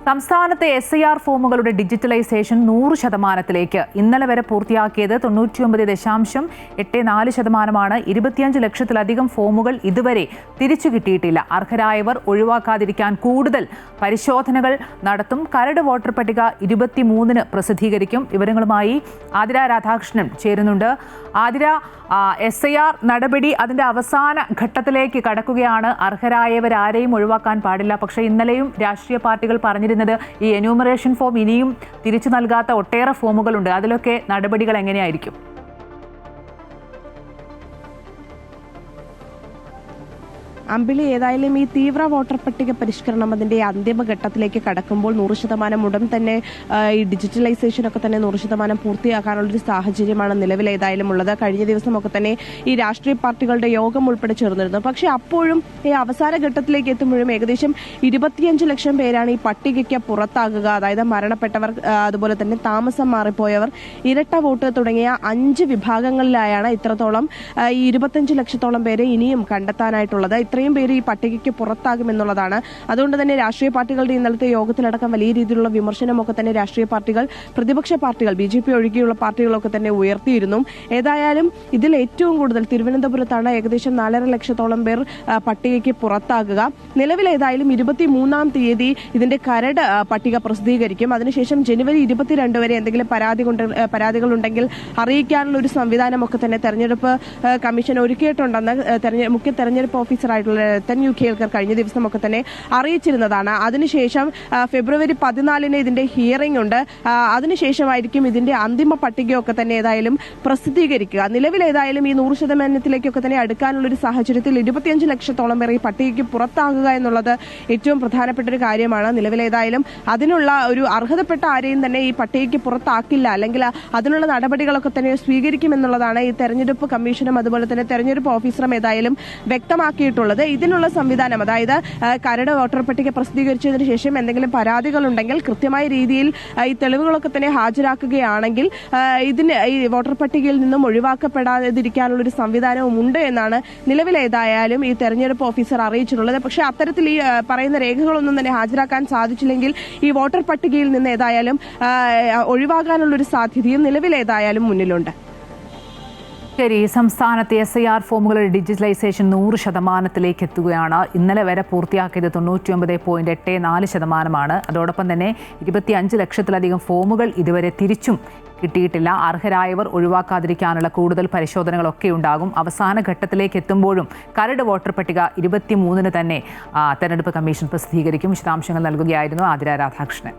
സംസ്ഥാനത്തെ SIR ഫോമുകളുടെ digitalisation 100%ത്തിലേക്ക് ഇന്നലെ വരെ പൂർത്തിയാക്കിയത് 99.84%. 25 ലക്ഷത്തിലധികം ഫോമുകൾ ഇതുവരെ തിരിച്ചു കിട്ടിയിട്ടില്ല. അർഹരായവർ ഒഴിവാക്കാതിരിക്കാൻ കൂടുതൽ പരിശോധനകൾ നടത്തും. കരട് വോട്ടർ പട്ടിക 23-ന് പ്രസിദ്ധീകരിക്കും. വിവരങ്ങളുമായി ആതിര രാധാകൃഷ്ണൻ ചേരുന്നുണ്ട്. ആതിര, SIR നടപടി അതിന്റെ അവസാന ഘട്ടത്തിലേക്ക് കടക്കുകയാണ്. അർഹരായവരാരെയും ഒഴിവാക്കാൻ പാടില്ല. പക്ഷേ ഇന്നലെയും രാഷ്ട്രീയ പാർട്ടികൾ പറഞ്ഞിരുന്നത് ഈ എന്യൂമറേഷൻ ഫോം ഇനിയും തിരിച്ചു നൽകാത്ത ഒട്ടേറെ ഫോമുകളുണ്ട്. അതിലൊക്കെ നടപടികൾ എങ്ങനെയായിരിക്കും? അമ്പിളി, ഏതായാലും ഈ തീവ്ര വോട്ടർ പട്ടിക പരിഷ്കരണം അതിന്റെ അന്തിമഘട്ടത്തിലേക്ക് കടക്കുമ്പോൾ 100% ഉടൻ തന്നെ ഈ ഡിജിറ്റലൈസേഷനൊക്കെ തന്നെ 100% പൂർത്തിയാക്കാനുള്ളൊരു സാഹചര്യമാണ് നിലവിൽ ഏതായാലും ഉള്ളത്. കഴിഞ്ഞ ദിവസമൊക്കെ തന്നെ ഈ രാഷ്ട്രീയ പാർട്ടികളുടെ യോഗം ഉൾപ്പെടെ ചേർന്നിരുന്നു. പക്ഷേ അപ്പോഴും ഈ അവസാന ഘട്ടത്തിലേക്ക് എത്തുമ്പോഴും ഏകദേശം 25 ലക്ഷം പേരാണ് ഈ പട്ടികയ്ക്ക് പുറത്താകുക. അതായത് മരണപ്പെട്ടവർ, അതുപോലെ തന്നെ താമസം മാറിപ്പോയവർ, ഇരട്ട വോട്ട് തുടങ്ങിയ 5 വിഭാഗങ്ങളിലായാണ് ഇത്രത്തോളം ഈ 25 ലക്ഷത്തോളം പേരെ ഇനിയും കണ്ടെത്താനായിട്ടുള്ളത്. ഇത്രയും പേര് ഈ പട്ടികയ്ക്ക് പുറത്താകുമെന്നുള്ളതാണ്. അതുകൊണ്ട് തന്നെ രാഷ്ട്രീയ പാർട്ടികളുടെ ഇന്നലത്തെ യോഗത്തിലടക്കം വലിയ രീതിയിലുള്ള വിമർശനമൊക്കെ തന്നെ രാഷ്ട്രീയ പാർട്ടികൾ, പ്രതിപക്ഷ പാർട്ടികൾ, BJP ഒഴികെയുള്ള പാർട്ടികളൊക്കെ തന്നെ ഉയർത്തിയിരുന്നു. ഏതായാലും ഇതിൽ ഏറ്റവും കൂടുതൽ തിരുവനന്തപുരത്താണ് ഏകദേശം 4.5 ലക്ഷത്തോളം പേർ പട്ടികയ്ക്ക് പുറത്താകുക. നിലവിൽ ഏതായാലും 23-ാം തീയതി ഇതിന്റെ കരട് പട്ടിക പ്രസിദ്ധീകരിക്കും. അതിനുശേഷം ജനുവരി 22 വരെ എന്തെങ്കിലും പരാതികളുണ്ടെങ്കിൽ അറിയിക്കാനുള്ള ഒരു സംവിധാനമൊക്കെ തന്നെ തെരഞ്ഞെടുപ്പ് കമ്മീഷൻ ഒരുക്കിയിട്ടുണ്ടെന്ന് മുഖ്യ തെരഞ്ഞെടുപ്പ് ഓഫീസറായിട്ടുള്ള രത്തൻ യു കേൽക്കർ കഴിഞ്ഞ ദിവസമൊക്കെ തന്നെ അറിയിച്ചിരുന്നതാണ്. അതിനുശേഷം ഫെബ്രുവരി 14-ന് ഇതിന്റെ ഹിയറിംഗ് ഉണ്ട്. അതിനുശേഷമായിരിക്കും ഇതിന്റെ അന്തിമ പട്ടികയൊക്കെ തന്നെ ഏതായാലും പ്രസിദ്ധീകരിക്കുക. നിലവിൽ ഏതായാലും ഈ 100%ത്തിലേക്കൊക്കെ തന്നെ അടുക്കാനുള്ള ഒരു സാഹചര്യത്തിൽ 25 ലക്ഷത്തോളം പേർ ഈ പട്ടികയ്ക്ക് പുറത്താകുക എന്നുള്ളത് ഏറ്റവും പ്രധാനപ്പെട്ട ഒരു കാര്യമാണ്. നിലവിൽ ഏതായാലും അതിനുള്ള ഒരു അർഹതപ്പെട്ട ആരെയും തന്നെ ഈ പട്ടികയ്ക്ക് പുറത്താക്കില്ല, അല്ലെങ്കിൽ അതിനുള്ള നടപടികളൊക്കെ തന്നെ സ്വീകരിക്കുമെന്നുള്ളതാണ് ഈ തെരഞ്ഞെടുപ്പ് കമ്മീഷനും അതുപോലെ തന്നെ തെരഞ്ഞെടുപ്പ് ഓഫീസറും ഏതായാലും വ്യക്തമാക്കിയിട്ടുള്ളത്. ഇതിനുള്ള സംവിധാനം, അതായത് കരട് വോട്ടർ പട്ടിക പ്രസിദ്ധീകരിച്ചതിന് ശേഷം എന്തെങ്കിലും പരാതികളുണ്ടെങ്കിൽ കൃത്യമായ രീതിയിൽ ഈ തെളിവുകളൊക്കെ തന്നെ ഹാജരാക്കുകയാണെങ്കിൽ ഇതിന് ഈ വോട്ടർ പട്ടികയിൽ നിന്നും ഒഴിവാക്കപ്പെടാതിരിക്കാനുള്ള ഒരു സംവിധാനവും ഉണ്ട് എന്നാണ് നിലവിൽ ഏതായാലും ഈ തെരഞ്ഞെടുപ്പ് ഓഫീസർ അറിയിച്ചിട്ടുള്ളത്. പക്ഷേ അത്തരത്തിൽ ഈ പറയുന്ന രേഖകളൊന്നും തന്നെ ഹാജരാക്കാൻ സാധിച്ചില്ലെങ്കിൽ ഈ വോട്ടർ പട്ടികയിൽ നിന്ന് ഏതായാലും ഒഴിവാകാനുള്ള ഒരു സാധ്യതയും നിലവിൽ ഏതായാലും മുന്നിലുണ്ട്. ശരി, സംസ്ഥാനത്തെ SIR ഫോമുകളുടെ ഡിജിറ്റലൈസേഷൻ 100%ത്തിലേക്ക് എത്തുകയാണ്. ഇന്നലെ വരെ പൂർത്തിയാക്കിയത് 99.84%. അതോടൊപ്പം തന്നെ 25 ലക്ഷത്തിലധികം ഫോമുകൾ ഇതുവരെ തിരിച്ചും കിട്ടിയിട്ടില്ല. അർഹരായവർ ഒഴിവാക്കാതിരിക്കാനുള്ള കൂടുതൽ പരിശോധനകളൊക്കെ ഉണ്ടാകും. അവസാന ഘട്ടത്തിലേക്ക് എത്തുമ്പോഴും കരട് വോട്ടർ പട്ടിക 23-ന് തന്നെ തെരഞ്ഞെടുപ്പ് കമ്മീഷൻ പ്രസിദ്ധീകരിക്കും. വിശദാംശങ്ങൾ നൽകുകയായിരുന്നു ആതിര രാധാകൃഷ്ണൻ.